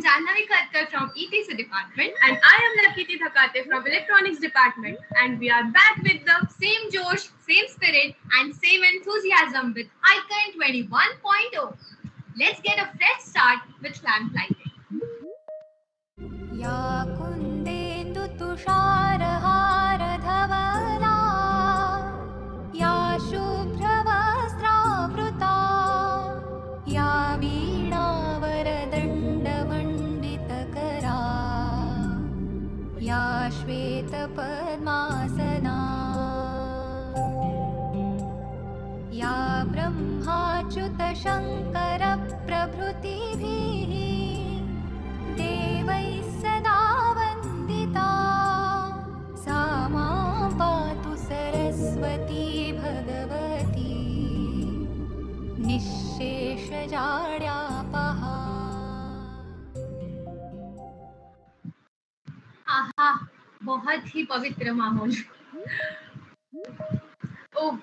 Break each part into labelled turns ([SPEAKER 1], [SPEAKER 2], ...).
[SPEAKER 1] Janhavi Khatkar from ETC department. And I am Lakiti Thakate from electronics department. And we are back with the same Josh, same spirit, and same enthusiasm with Icon 21.0. Let's get a fresh start with lamp lighting.
[SPEAKER 2] या कुन्देन्दु तुषारहारधवला या शुभ्रवस्त्रावृता या वीणावरदण्डमण्डितकरा या श्वेतपद्मासना या ब्रह्माच्युतशङ्करप्रभृतिभिः देवैः सदा वन्दिता सा मां पातु सरस्वती भगवती निःशेषजाड्यापहा।
[SPEAKER 1] आहा, बहुत ही पवित्र माहौल. Oh,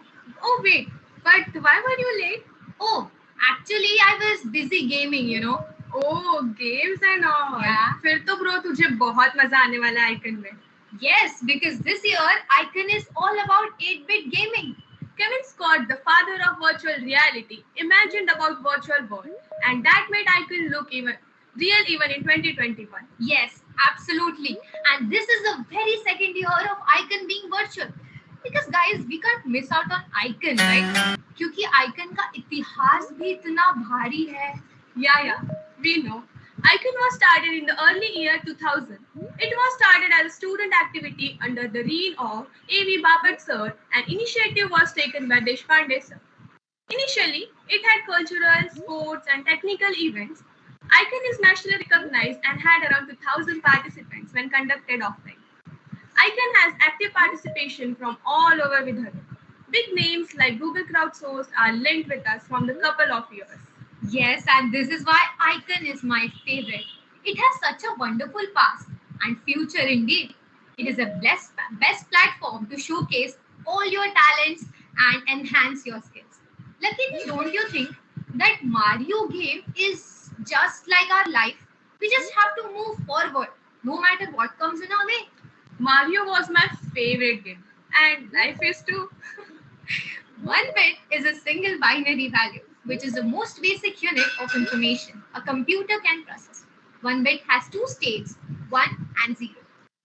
[SPEAKER 1] wait, but why were you late? Oh, actually I was busy gaming, you know.
[SPEAKER 3] Oh, games and all.
[SPEAKER 1] Yeah.
[SPEAKER 3] फिर तो bro तुझे बहुत मजा आने वाला है Icon में.
[SPEAKER 1] Yes, because this year Icon is all about 8-bit gaming.
[SPEAKER 3] Kevin Scott, the father of virtual reality, imagined about virtual world, and that made Icon look even real even in 2021.
[SPEAKER 1] Yes, absolutely. And this is the very second year of Icon being virtual. Because guys, we can't miss out on Icon, right? क्योंकि Icon का इतिहास भी इतना भारी है.
[SPEAKER 3] Yeah, we know. Icon was started in the early year 2000. It was started as a student activity under the reign of A.V. Bapat sir, and initiative was taken by Deshpande sir. Initially, it had cultural, sports, and technical events. Icon is nationally recognized and had around 2,000 participants when conducted offline. Icon has active participation from all over Vidarbha. Big names like Google Crowdsourced are linked with us from the couple of years.
[SPEAKER 1] Yes, and this is why Icon is my favorite. It has such a wonderful past and future indeed. It is a best platform to showcase all your talents and enhance your skills. Lakini, don't you think that Mario game is just like our life? We just have to move forward no matter what comes in our way.
[SPEAKER 3] Mario was my favorite game, and life is too.
[SPEAKER 1] 1 bit is a single binary value, which is the most basic unit of information a computer can process. 1 bit has two states, 1 and 0.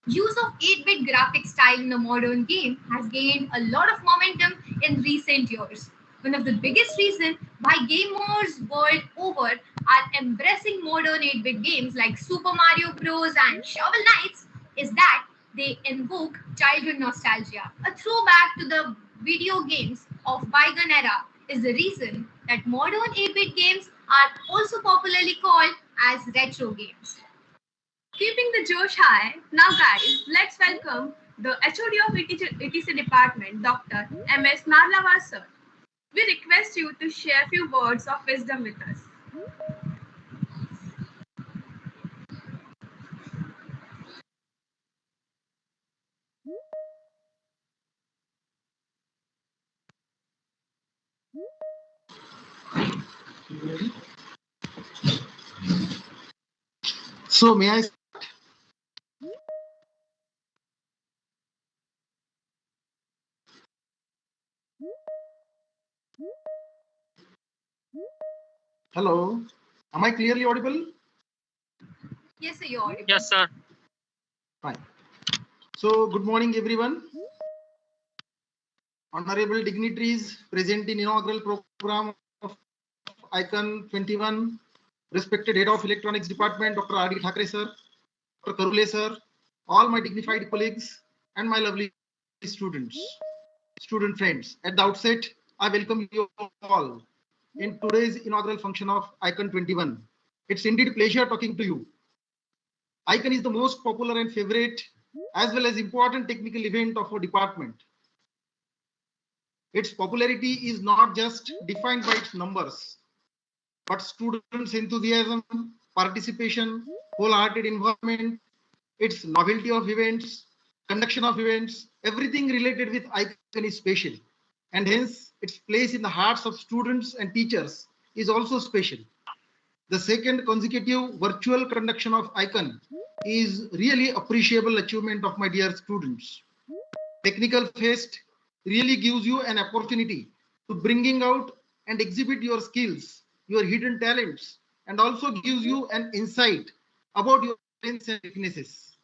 [SPEAKER 1] Use of 8-bit graphic style in a modern game has gained a lot of momentum in recent years. One of the biggest reasons why gamers world over are embracing modern 8-bit games like Super Mario Bros. And Shovel Knights is that they invoke childhood nostalgia. A throwback to the video games of bygone era is the reason that modern 8-bit games are also popularly called as retro games.
[SPEAKER 3] Keeping the Josh high, now guys, let's welcome the HOD of ETC department, Dr. M.S. Narlawar sir. We request you to share a few words of wisdom with us.
[SPEAKER 4] So may I? Hello, am I clearly audible?
[SPEAKER 1] Yes, sir, you're audible.
[SPEAKER 5] Yes, sir.
[SPEAKER 4] Fine. So good morning, everyone. Honorable dignitaries present in inaugural program of Icon 21, respected head of electronics department, Dr. R.D. Thakre sir, Dr. Karule sir, all my dignified colleagues and my lovely student friends. At the outset, I welcome you all in today's inaugural function of Icon 21. It's indeed a pleasure talking to you. Icon is the most popular and favorite as well as important technical event of our department. Its popularity is not just defined by its numbers, but students' enthusiasm, participation, wholehearted involvement, its novelty of events, conduction of events, everything related with Icon is special. And hence its place in the hearts of students and teachers is also special. The second consecutive virtual conduction of ICON is really appreciable achievement of my dear students. Technical Fest really gives you an opportunity to bringing out and exhibit your skills, your hidden talents, and also gives you an insight about your strengths and weaknesses.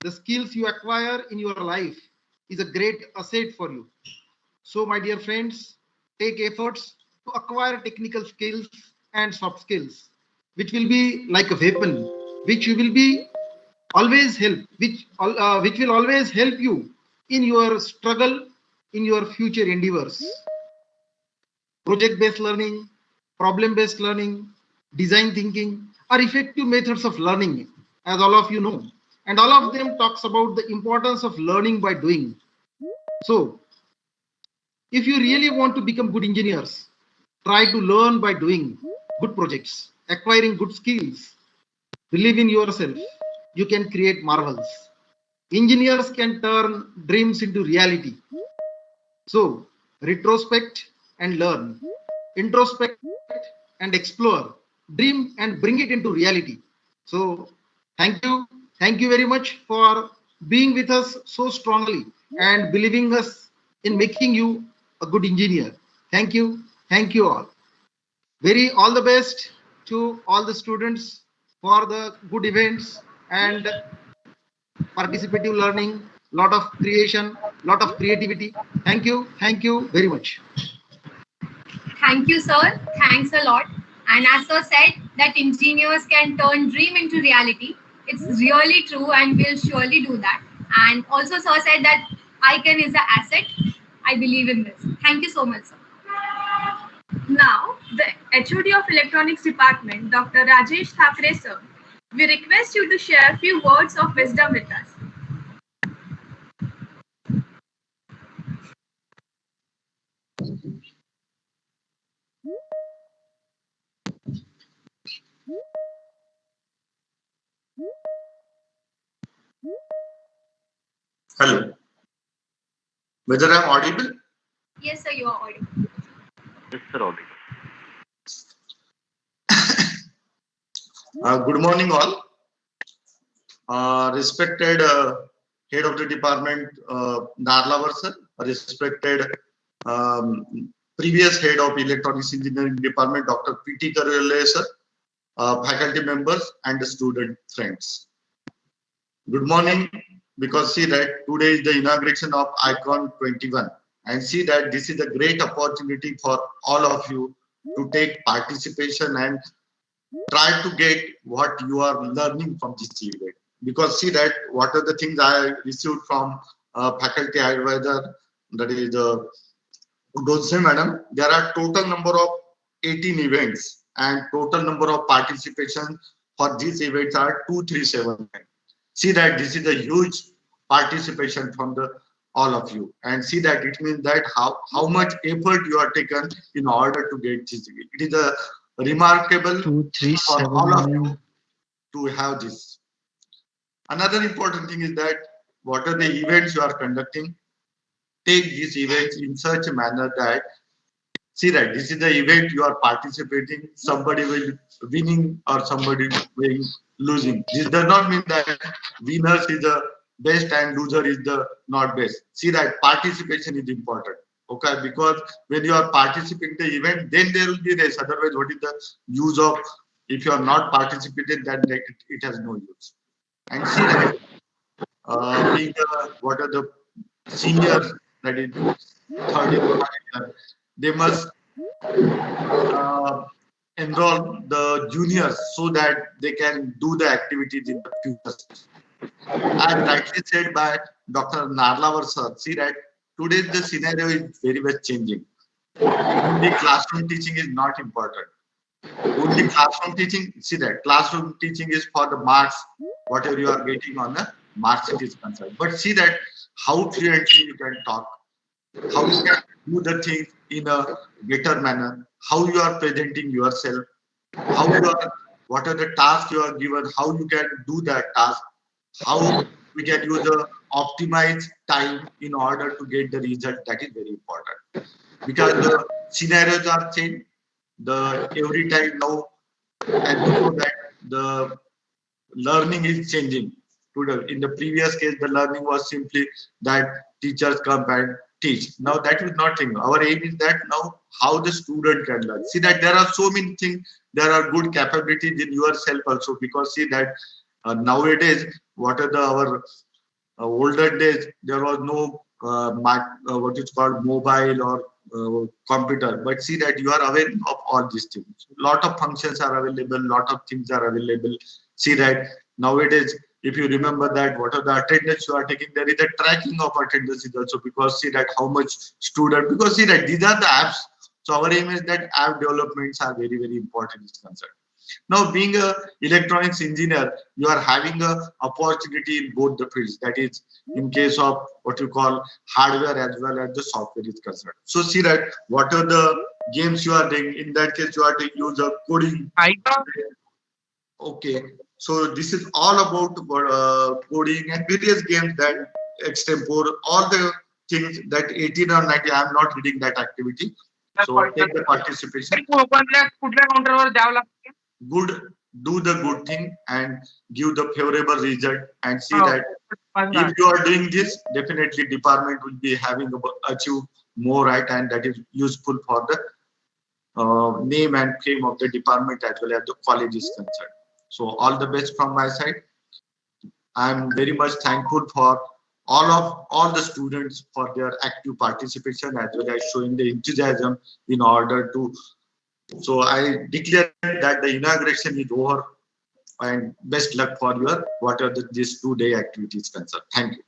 [SPEAKER 4] The skills you acquire in your life is a great asset for you. So, my dear friends, take efforts to acquire technical skills and soft skills, which will be like a weapon, which you will be always help, which will always help you in your struggle, in your future endeavors. Project-based learning, problem-based learning, design thinking are effective methods of learning, as all of you know, and all of them talks about the importance of learning by doing. So, if you really want to become good engineers, try to learn by doing good projects, acquiring good skills, believe in yourself. You can create marvels. Engineers can turn dreams into reality. So, retrospect and learn, introspect and explore, dream and bring it into reality. So, thank you very much for being with us so strongly and believing us in making you a good engineer. Thank you all. Very all the best to all the students for the good events and participative learning, lot of creation, lot of creativity. Thank you very much.
[SPEAKER 1] Thank you, sir. Thanks a lot. And as sir said, that engineers can turn dream into reality. It's really true, and we'll surely do that. And also, sir said that ICANN is an asset. I believe in this. Thank you so much, sir.
[SPEAKER 3] Now, the HOD of Electronics Department, Dr. Rajesh Thakre sir, we request you to share a few words of wisdom with us.
[SPEAKER 5] Hello. Whether I'm audible?
[SPEAKER 1] Yes, sir, you are audible.
[SPEAKER 6] Yes, sir, audible.
[SPEAKER 5] Good morning, all. Respected head of the department, Narlavar sir, respected previous head of electronics engineering department, Dr. P.T. Karule sir, faculty members and the student friends. Good morning, because see that today is the inauguration of ICON 21, and see that this is a great opportunity for all of you to take participation and try to get what you are learning from this event. Because see that what are the things I received from faculty advisor, that is Dulce madam, there are total number of 18 events and total number of participation for these events are 237. See that this is a huge participation from the all of you, and see that it means that how much effort you are taken in order to get this. It is a remarkable for all of you to have this. Another important thing is that what are the events you are conducting, take these events in such a manner that see that this is the event you are participating, somebody will winning or somebody will losing. This does not mean that winners is the best and loser is the not best. See that participation is important. Okay, because when you are participating in the event, then there will be race. Otherwise, what is the use of if you are not participating? Then it has no use. And see that being what are the seniors, that is third year, they must enroll the juniors so that they can do the activities in the future. As rightly said by Dr. Narlavar sir, see that today the scenario is very much changing. Only classroom teaching is not important. Only classroom teaching, see that classroom teaching is for the marks, whatever you are getting on the marks it is concerned. But see that how fluently you can talk, how you can do the things in a better manner, how you are presenting yourself, how you are, what are the tasks you are given, how you can do that task, how we can use the optimized time in order to get the result. That is very important, because the scenarios are changed. The every time now as you know that the learning is changing. In the previous case, the learning was simply that teachers come and teach. Now that is not thing. Our aim is that now how the student can learn. See that there are so many things. There are good capabilities in yourself also, because see that nowadays what are our older days, there was no what is called mobile or computer, but see that you are aware of all these things. Lot of functions are available, lot of things are available. See that nowadays, if you remember that what are the attendance you are taking, there is a tracking of attendance is also, because see that how much student, because see that these are the apps. So our aim is that app developments are very, very important is concerned. Now, being a electronics engineer, you are having a opportunity in both the fields. That is, in case of what you call hardware as well as the software is concerned. So, see that what are the games you are doing. In that case, you are taking use of coding. Okay. So this is all about coding and various games that extempore all the things that 18 or 19. I am not reading that activity. So take the participation. Good, do the good thing and give the favorable result, and see that if you are doing this, definitely department will be having achieve more, right, and that is useful for the name and fame of the department as well as the college is concerned. So all the best from my side. I am very much thankful for all the students for their active participation as well as showing the enthusiasm in order to. So I declare that the inauguration is over, and best luck for your whatever this 2-day activities concerned. Thank you.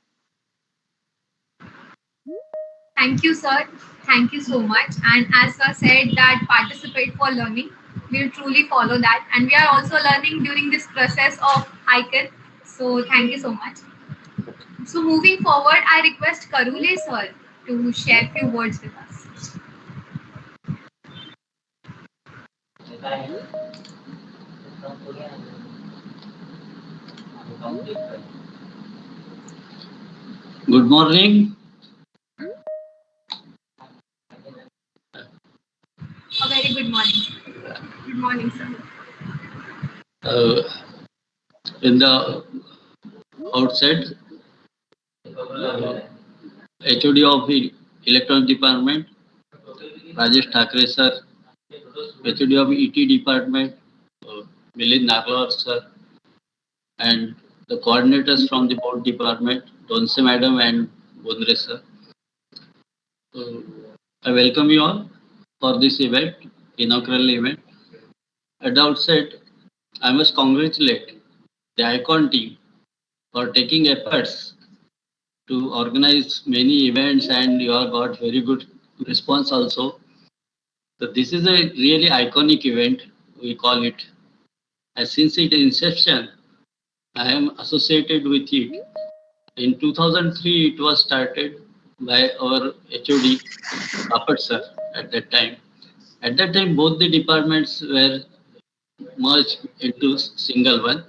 [SPEAKER 1] Thank you, sir. Thank you so much. And as sir said that participate for learning, we'll truly follow that. And we are also learning during this process of ICAN. So thank you so much. So moving forward, I request Karule sir to share few words with us.
[SPEAKER 7] Good morning.
[SPEAKER 1] A very good morning.
[SPEAKER 3] Good morning, sir.
[SPEAKER 7] In the outset, HOD of the Electronic Department, Rajesh Thakre sir, HOD of ET Department, Milind Naglawar sir, and the coordinators from the board department, Donse madam and Bondre sir. I welcome you all for this event, inaugural event. At the outset, I must congratulate the ICON team for taking efforts to organize many events, and you have got very good response also. So this is a really iconic event, we call it. And since its inception, I am associated with it. In 2003, it was started by our HOD, Bapat sir, at that time. At that time, both the departments were merged into single one.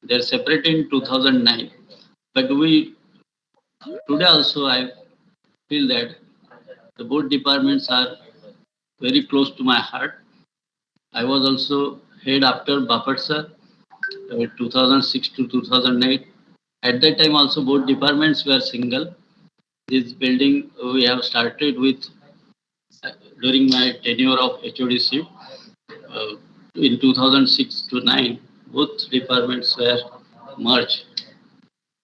[SPEAKER 7] They're separate in 2009. But today also, I feel that the both departments are very close to my heart. I was also head after Bapat sir, 2006 to 2008. At that time also both departments were single. This building we have started with during my tenure of HODC. In 2006 to 9, both departments were merged.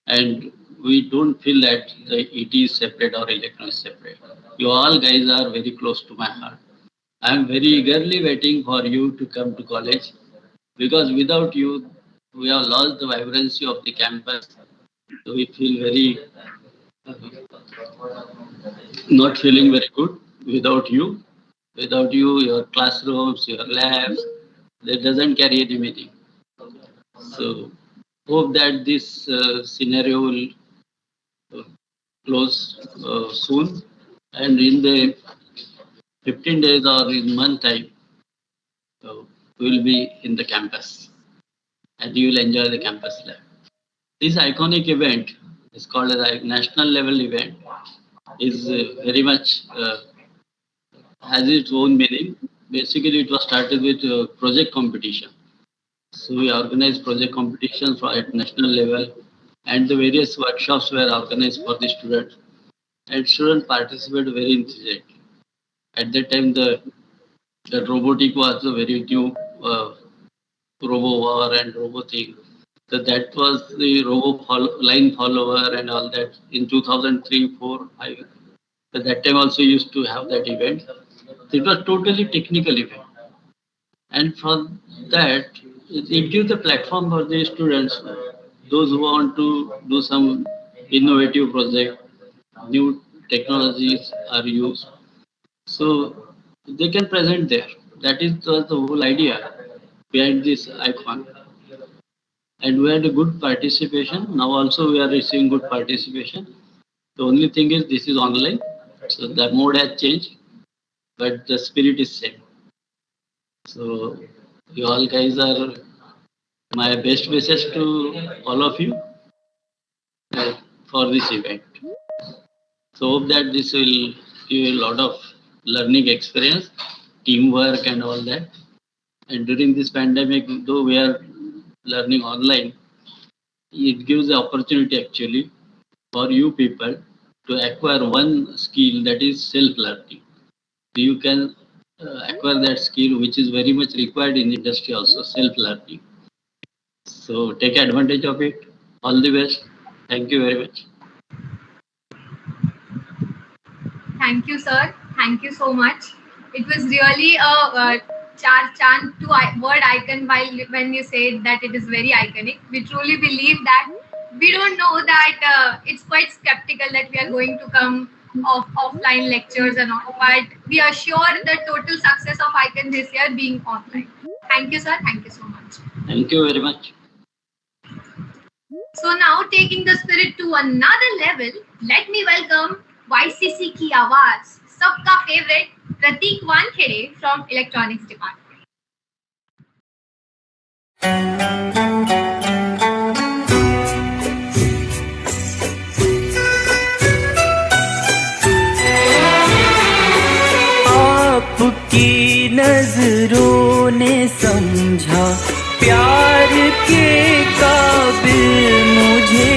[SPEAKER 7] And we don't feel that the ET is separate or electron is separate. You all guys are very close to my heart. I am very eagerly waiting for you to come to college, because without you, we have lost the vibrancy of the campus. So we feel very not feeling very good without you. Without you, your classrooms, your labs, that doesn't carry any meaning. So hope that this scenario will close soon, and in the 15 days or in month time, we will be in the campus and you will enjoy the campus life. This iconic event is called as a national level event, is very much has its own meaning. Basically, it was started with project competition. So we organized project competitions at national level, and the various workshops were organized for the students. And students participated very enthusiastically. At that time, the robotic was a very new robo war and robo thing. So that was the line follower and all that in 2003, 4, 5. At that time also used to have that event. It was totally technical event. And for that, it gives a platform for the students, those who want to do some innovative project, new technologies are used. So they can present there. That is the whole idea behind this icon. And we had a good participation. Now also we are receiving good participation. The only thing is this is online. So the mode has changed, but the spirit is same. So you all guys are my best wishes to all of you for this event. So hope that this will give you a lot of learning experience, teamwork and all that. And during this pandemic, though we are learning online, it gives the opportunity actually for you people to acquire one skill, that is self-learning. You can acquire that skill which is very much required in industry also, self-learning. So take advantage of it. All the best. Thank you very much.
[SPEAKER 1] Thank you, sir. Thank you so much. It was really a chant to word icon when you said that it is very iconic. We truly believe that. We don't know that it's quite skeptical that we are going to come offline lectures and all, but we are sure the total success of icon this year being online. Thank you, sir. Thank you so much.
[SPEAKER 7] Thank you very much.
[SPEAKER 1] So now taking the spirit to another level, let me welcome YCC की आवाज सबका favorite Prateek Wankhede from Electronics Department.
[SPEAKER 8] आपकी नजरों ने समझा प्यार के काबिल मुझे,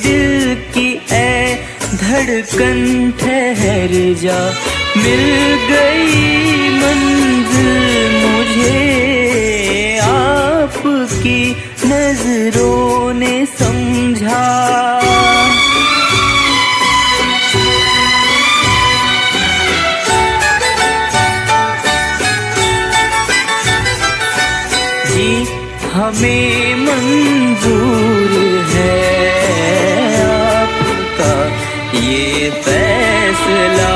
[SPEAKER 8] दिल की ऐ धड़कन ठहर जा, मिल गई मंजिल मुझे, आपकी नजरों ने समझा। हमें मंजूर है आपका ये फैसला,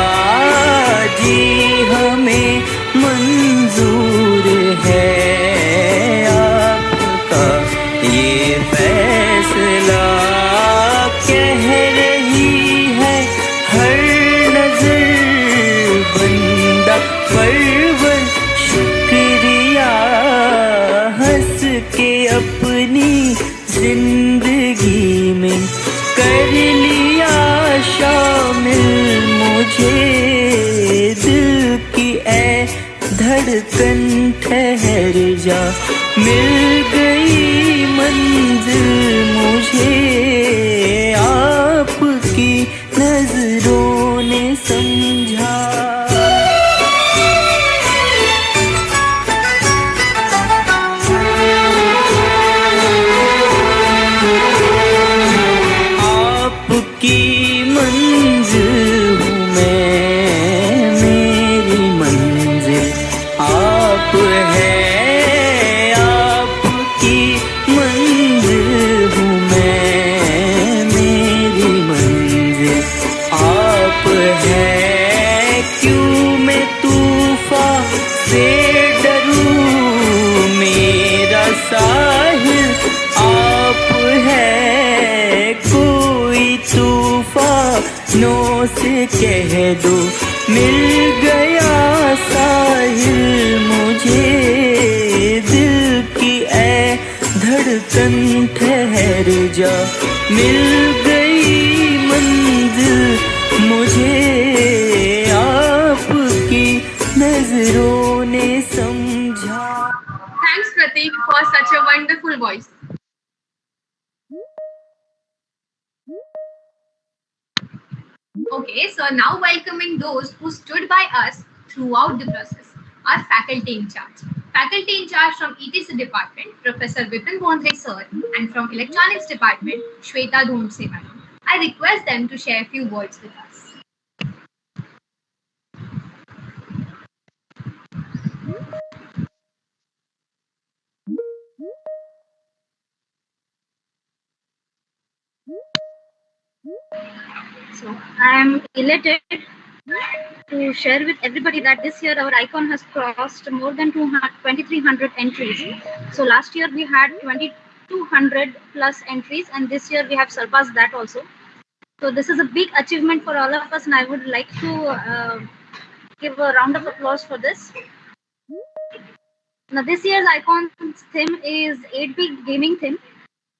[SPEAKER 8] जी हमें मंजूर है आपका ये फैसला। कह रही है हर नजर बंदा परवर शुक्रिया, हंस के अपनी जिंदगी में कर लिया शामिल मुझे, दिल की ऐ धड़कन ठहर जा, मिल गई मंजिल मुझे, आपकी नजरों ने समझा। की मंजिल हूँ मैं, मेरी मंजिल आप है, आपकी मंजिल हूँ मैं, मेरी मंजिल आप है। क्यों मैं तूफान से डरूं, मेरा साहिल आप है, तूफानों से कह दो मिल गया साहिल मुझे, दिल की ऐ धड़कन ठहर जा, मिल गई मंजिल मुझे, आपकी नजरों ने समझा।
[SPEAKER 3] Thanks, Pratik, for such a wonderful voice.
[SPEAKER 1] Okay, so now welcoming those who stood by us throughout the process, our faculty in charge. Faculty in charge from ETC department, Professor Vipin Bondre sir, and from electronics department, Shweta Dhomse madam. I request them to share a few words with us.
[SPEAKER 9] So I am elated to share with everybody that this year our icon has crossed more than 2,300 entries. So last year we had 2,200 plus entries, and this year we have surpassed that also. So this is a big achievement for all of us, and I would like to give a round of applause for this. Now this year's icon's theme is 8-bit gaming theme.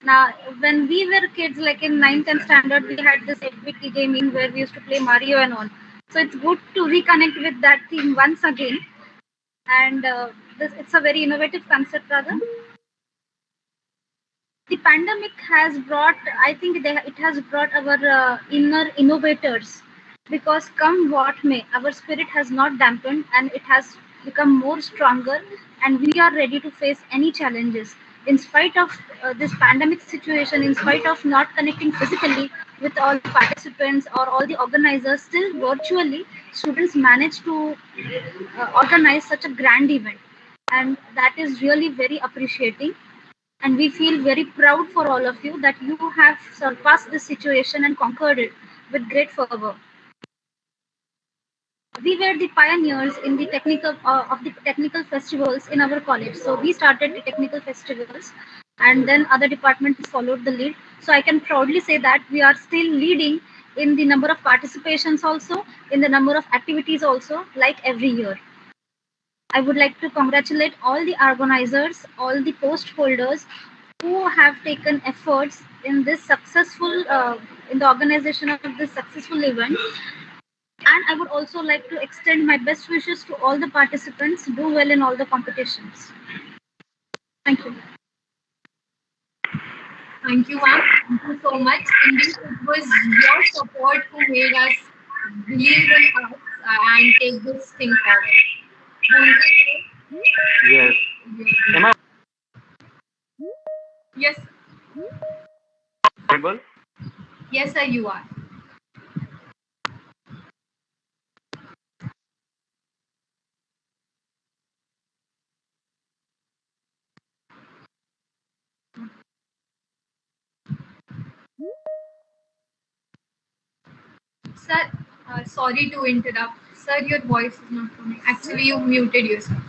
[SPEAKER 9] Now, when we were kids, like in 9th and standard, we had this 8-bit gaming where we used to play Mario and all. So it's good to reconnect with that theme once again. And it's a very innovative concept, rather. The pandemic has brought, I think it has brought our inner innovators, because come what may, our spirit has not dampened and it has become more stronger, and we are ready to face any challenges. In spite of this pandemic situation, in spite of not connecting physically with all the participants or all the organizers, still virtually, students manage to organize such a grand event. And that is really very appreciating. And we feel very proud for all of you that you have surpassed this situation and conquered it with great fervor. We were the pioneers in the technical of the technical festivals in our college. So we started the technical festivals, and then other departments followed the lead. So I can proudly say that we are still leading in the number of participations, also in the number of activities, also like every year. I would like to congratulate all the organizers, all the post holders who have taken efforts in this successful, in the organization of this successful event. And I would also like to extend my best wishes to all the participants. Do well in all the competitions. Thank you.
[SPEAKER 1] Thank you, ma'am. Thank you so much. Indeed, it was your support who made us believe in us and take this thing forward.
[SPEAKER 6] Yes. Am I
[SPEAKER 1] Yes,
[SPEAKER 6] audible?
[SPEAKER 1] yes, sir, you are. Sir, sorry to interrupt. Sir, your voice is not coming. Actually, you muted yourself.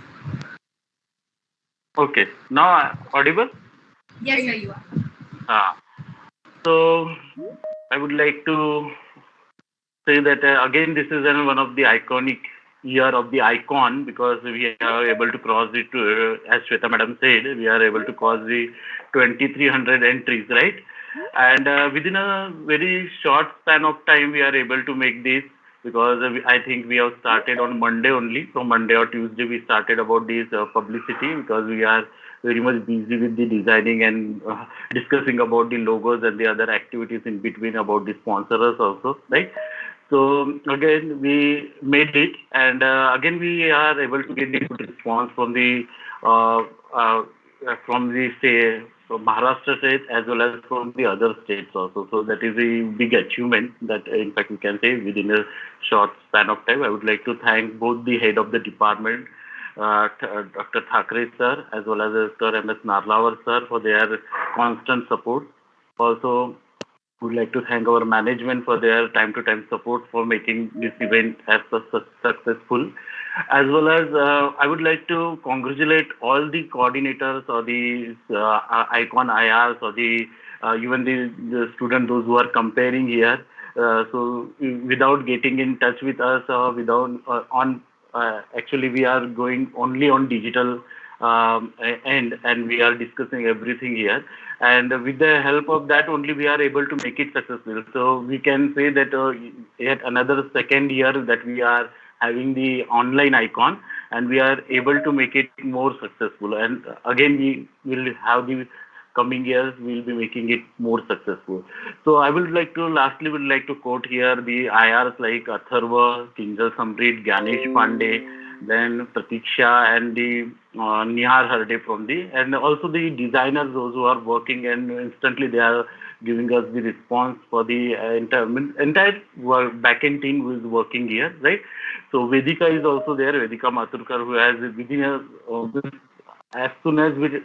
[SPEAKER 6] Okay. Now audible?
[SPEAKER 1] Yes, sir, you are.
[SPEAKER 6] So I would like to say that again, this is one of the iconic year of the icon, because we are able to cross it, as Shweta madam said, we are able to cross the 2,300 entries, right? And within a very short span of time, we are able to make this, because I think we have started on Monday only. So Monday or Tuesday, we started about this publicity, because we are very much busy with the designing and discussing about the logos and the other activities in between about the sponsors also, right? So again, we made it, and again we are able to get the good response uh, uh, from the state, from Maharashtra state, as well as from the other states also. So that is a big achievement that, in fact, we can say within a short span of time. I would like to thank both the head of the department, Dr. Thakre sir, as well as Dr. M.S. Narlawar sir, for their constant support. Also, would like to thank our management for their time-to-time support for making this event as successful. As well as I would like to congratulate all the coordinators or the icon IRs or the even the students, those who are comparing here. So without getting in touch with us or without actually we are going only on digital end, and we are discussing everything here, and with the help of that only we are able to make it successful. So we can say that yet another second year that we are having the online icon, and we are able to make it more successful. And again, we will have the coming years, we'll be making it more successful. So I lastly would like to quote here the IRs like Atharva, Kinjal Samrit, Ganesh Pandey, then Pratiksha, and the Nihar Harde and also the designers, those who are working, and instantly they are giving us the response for the entire backend team who is working here, right? So Vedika is also there, Vedika Mathurkar, who has as soon as we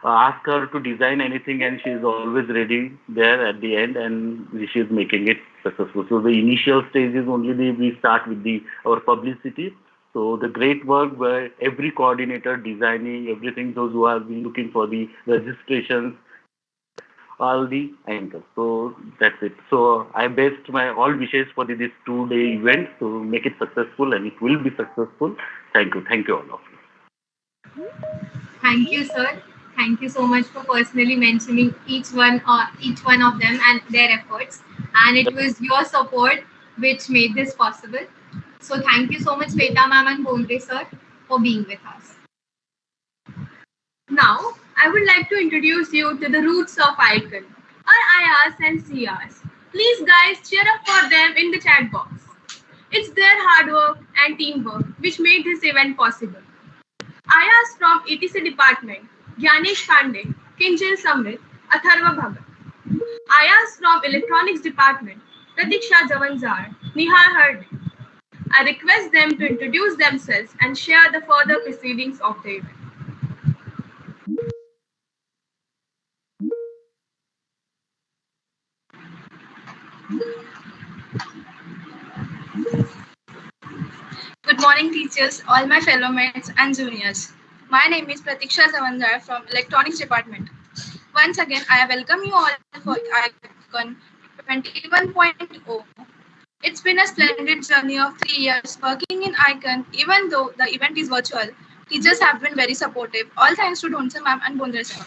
[SPEAKER 6] ask her to design anything, and she is always ready there at the end, and she is making it successful. So the initial stage is only we start with our publicity. So the great work where every coordinator designing everything, those who are looking for the registrations, all the anchors. So that's it. So I best my all wishes for this 2-day event to make it successful, and it will be successful. Thank you all of you.
[SPEAKER 1] Thank you, sir. Thank you so much for personally mentioning each one of them and their efforts. And it was your support which made this possible. So thank you so much, Shweta ma'am and Bondre sir, for being with us.
[SPEAKER 3] Now, I would like to introduce you to the roots of ICON, our IRs and CRs. Please guys, cheer up for them in the chat box. It's their hard work and teamwork which made this event possible. IRs from ETC department, Ganesh Pandey, Kinjal Samrit, Atharva Bhagat. IRs from electronics department, Pratiksha Javanzar, Nihar Harde. I request them to introduce themselves and share the further proceedings of the event.
[SPEAKER 10] Good morning, teachers, all my fellow mates and juniors. My name is Pratiksha Javanzar from Electronics Department. Once again, I welcome you all for ICON 21.0. It's been a splendid journey of 3 years working in ICON. Even though the event is virtual, teachers have been very supportive. All thanks to Dhonsa ma'am and Bondre sir.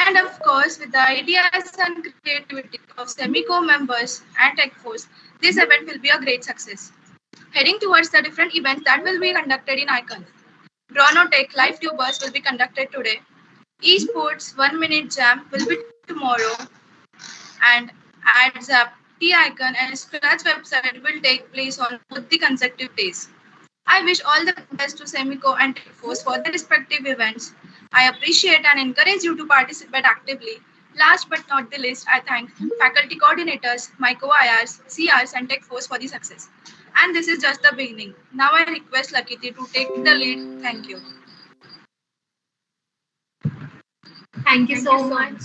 [SPEAKER 10] And of course, with the ideas and creativity of Semico members and Tech Force, this event will be a great success. Heading towards the different events that will be conducted in ICON. Dronotech live tubers will be conducted today. Esports 1 minute jam will be tomorrow. And AdZap, T-Icon and Scratch website will take place on both the consecutive days. I wish all the best to Semico and Tech Force for their respective events. I appreciate and encourage you to participate actively. Last but not the least, I thank faculty coordinators, my co-IRs, CRs and Tech Force for the success. And this is just the beginning. Now I request Lakiti to take the lead. Thank you.
[SPEAKER 1] Thank you so much.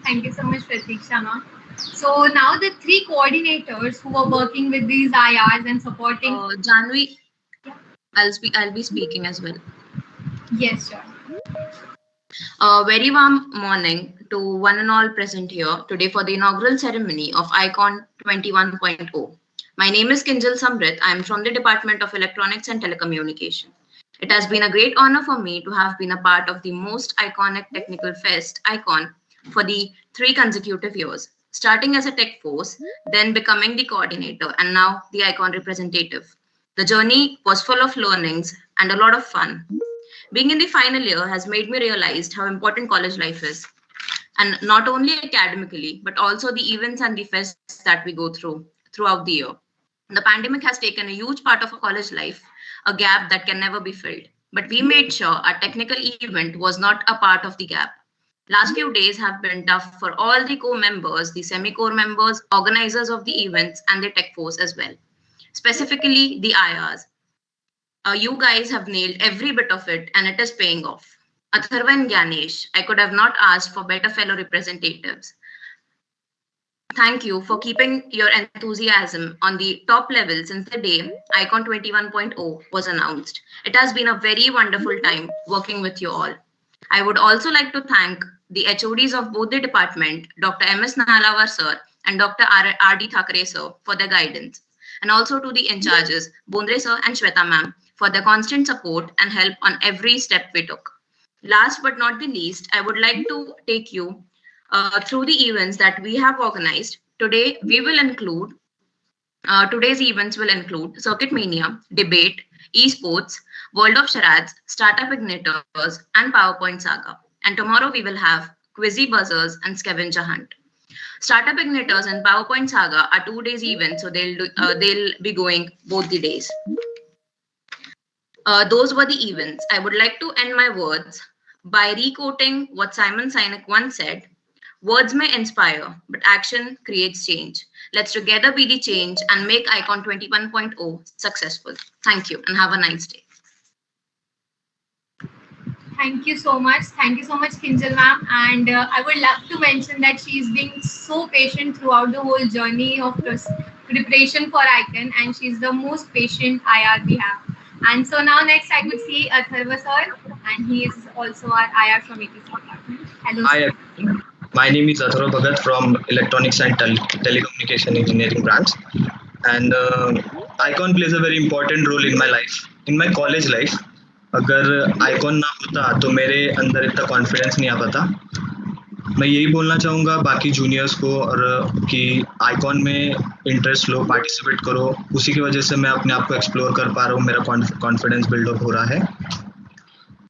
[SPEAKER 1] Thank you so much, Pratiksha ma'am. So now the 3 coordinators who are working with these IRs and supporting.
[SPEAKER 11] Janvi, I'll be speaking as well.
[SPEAKER 1] Yes, sure.
[SPEAKER 11] Very warm morning to one and all present here today for the inaugural ceremony of ICON 21.0. My name is Kinjal Samrit. I am from the Department of Electronics and Telecommunication. It has been a great honor for me to have been a part of the most iconic technical fest, ICON, for the 3 consecutive years, starting as a Tech Force, then becoming the coordinator, and now the ICON representative. The journey was full of learnings and a lot of fun. Being in the final year has made me realize how important college life is, and not only academically, but also the events and the fests that we go throughout the year. The pandemic has taken a huge part of our college life, a gap that can never be filled. But we made sure our technical event was not a part of the gap. Last few days have been tough for all the co-members, the semi-core members, organizers of the events, and the Tech Force as well. Specifically, the IRs. You guys have nailed every bit of it, and it is paying off. Atharva and Ganesh, I could have not asked for better fellow representatives. Thank you for keeping your enthusiasm on the top level since the day ICON 21.0 was announced. It has been a very wonderful time working with you all. I would also like to thank the HODs of both the department, Dr. M.S. Nahalavar sir and Dr. R.D. Thakre sir for their guidance, and also to the in-charges, Bondre sir and Shweta ma'am, for their constant support and help on every step we took. Last but not the least, I would like to take you through the events that we have organized. Today, we will include, today's events will include Circuit Mania, Debate, esports, World of Charades, Startup Igniters, and PowerPoint Saga. And tomorrow we will have Quizzy Buzzers and Scavenger Hunt. Startup Igniters and PowerPoint Saga are 2 days events, so they'll be going both the days. Those were the events. I would like to end my words by re-quoting what Simon Sinek once said: "Words may inspire, but action creates change. Let's together be the change and make Icon 21.0 successful." Thank you and have a nice day.
[SPEAKER 1] Thank you so much. Thank you so much, Kinjal ma'am. And I would love to mention that she's been so patient throughout the whole journey of preparation for Icon, and she's the most patient IR we have. And so now next I could see Atharva sir, and he is also our IR from ETC department. Hello.
[SPEAKER 12] Hi,
[SPEAKER 1] Sir.
[SPEAKER 12] everyone. My name is Atharva Bhagat from Electronics and Telecommunication Engineering branch. And Icon plays a very important role in my life, in my college life. अगर icon ना होता तो मेरे अंदर इतना confidence नहीं आ पाता. मैं यही बोलना चाहूँगा बाकी जूनियर्स को और कि आइकॉन में इंटरेस्ट लो, पार्टिसिपेट करो. उसी की वजह से मैं अपने आप को एक्सप्लोर कर पा रहा हूँ, मेरा कॉन्फिडेंस बिल्डअप हो रहा है.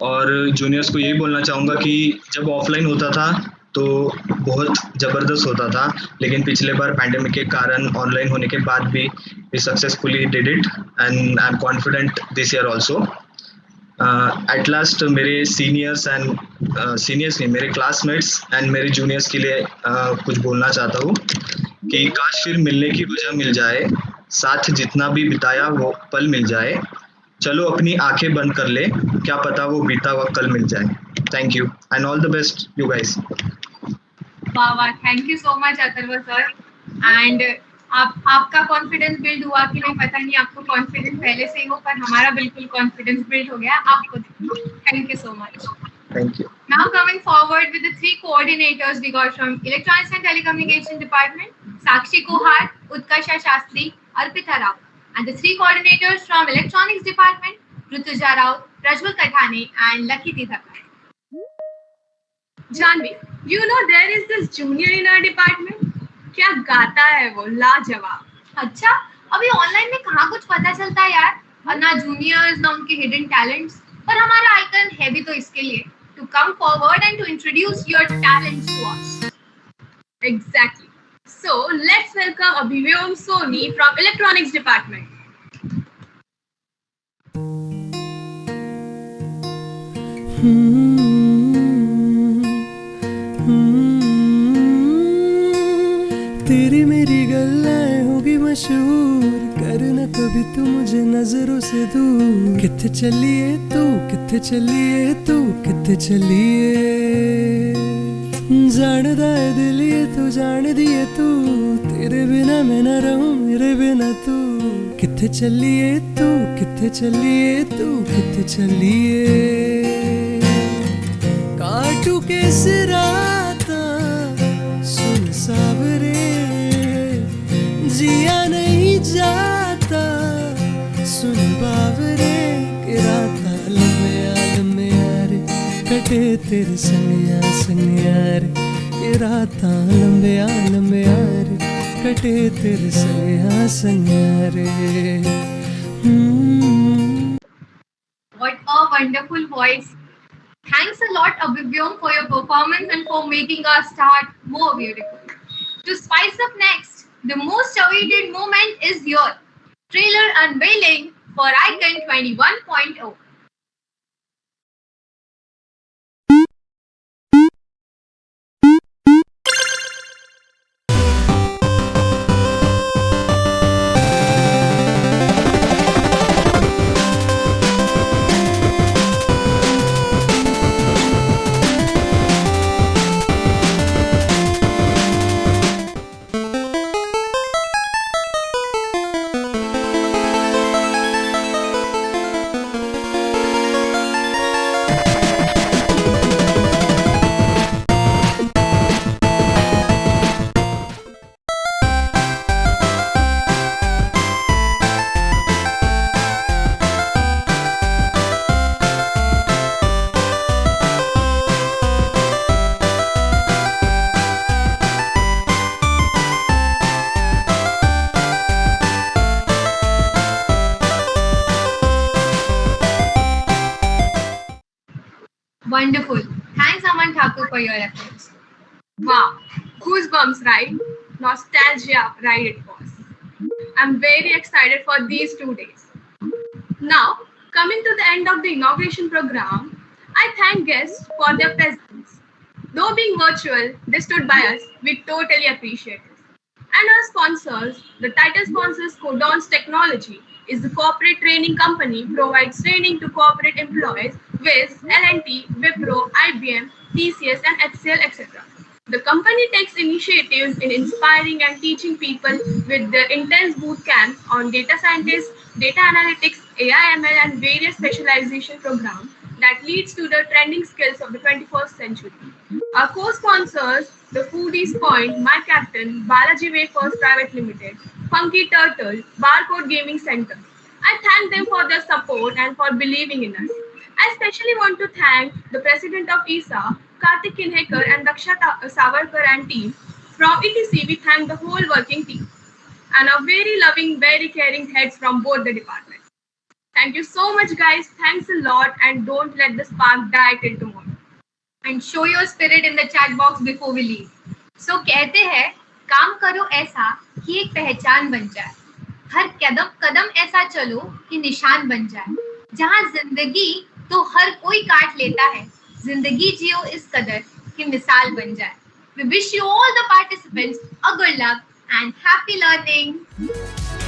[SPEAKER 12] और जूनियर्स को यही बोलना चाहूँगा कि जब ऑफलाइन होता था तो बहुत ज़बरदस्त होता था, लेकिन पिछले बार पैंडेमिक के कारण ऑनलाइन होने के बाद भी we successfully did it and I am confident this year also. At last मेरे सीनियर्स नहीं, मेरे क्लासमेट्स एंड मेरे जूनियर्स के लिए कुछ बोलना चाहता हूँ कि काश फिर मिलने की वजह मिल जाए, साथ जितना भी बिताया वो पल मिल जाए. चलो अपनी आंखें बंद कर ले, क्या पता वो बीता हुआ कल मिल जाए. Thank you and all the best you guys.
[SPEAKER 1] वाह वाह, thank you so much Atharva sir. And आपका कॉन्फिडेंस बिल्ड हुआ कि नहीं पता नहीं, आपको कॉन्फिडेंस पहले से ही हो, पर हमारा बिल्कुल कॉन्फिडेंस बिल्ड हो गया आपको. Thank you so much.
[SPEAKER 12] Thank you.
[SPEAKER 1] Now coming forward with the 3 coordinators we got from Electronics and Telecommunication Department: Sakshi Kohar, Utkarsha Shastri, Arpita Rao. And the 3 coordinators from Electronics Department: Rutuja Rao, Prajwal Kathane, and Lakiti Thakkar.
[SPEAKER 3] Janvi, you know there is this junior in our department. क्या गाता है वो, लाजवाब.
[SPEAKER 1] अच्छा, अभी online में कहाँ कुछ पता चलता है यार, और ना जूनियर्स ना उनके हिडन टैलेंट्स. पर हमारा आइकन है भी तो इसके लिए, to come forward and to introduce your talents to us.
[SPEAKER 3] Exactly. So let's welcome Abhivyom Soni from Electronics Department.
[SPEAKER 13] तेरी मेरी गल्लाएं होगी मशहूर, करना कभी तू मुझे नजरों से दूर. कित्थे चलिए तू, कित्थे चलिए तू, कित्थे चलिए. जानदा है दिल ये तू, जान दिए तू, तेरे बिना मैं न रहूं, मेरे बिना तू. कित्थे चलिए तू, कित्थे चलिए तू, कित्थे चलिए. काटू के सिराता सुन सावरे, जिया नहीं जाता सुन बावरे. के राता लम्बे यारे कटे तेरे सनिया रे. के राता लम्बे यारे कटे तेरे सनिया रे.
[SPEAKER 1] What a wonderful voice. Thanks a lot, Abhivyom, for your performance and for making our start more beautiful. To spice up next, the most awaited moment is your trailer unveiling for Icon 21.0. Wonderful. Thanks, Aman Thakur, for your efforts.
[SPEAKER 3] Wow, goosebumps, right? Nostalgia ride it was. I'm very excited for these 2 days. Now, coming to the end of the inauguration program, I thank guests for their presence. Though being virtual, they stood by us. We totally appreciate it. And our sponsors, the title sponsors Codons Technology, is the corporate training company, provides training to corporate employees with L&T, Wipro, IBM, TCS, and HCL, etc. The company takes initiatives in inspiring and teaching people with their intense boot camps on data scientists, data analytics, AI, ML, and various specialization programs that leads to the trending skills of the 21st century. Our co-sponsors, the Foodies Point, My Captain, Balaji Wafers Private Limited, Funky Turtle, Barcode Gaming Center. I thank them for their support and for believing in us. I especially want to thank the president of ESA, Karthik Kinhekar, and Daksha Savarkar and team. From ETC, we thank the whole working team and our very loving, very caring heads from both the departments. Thank you so much, guys. Thanks a lot, and don't let the spark die till tomorrow.
[SPEAKER 1] And show your spirit in the chat box before we leave. So कहते हैं, काम करो ऐसा कि एक पहचान बन जाए. हर कदम कदम ऐसा चलो कि निशान बन जाए. जहां जिंदगी तो हर कोई काट लेता है, जिंदगी जियो इस कदर कि मिसाल बन जाए. We wish you all the participants a good luck and happy learning.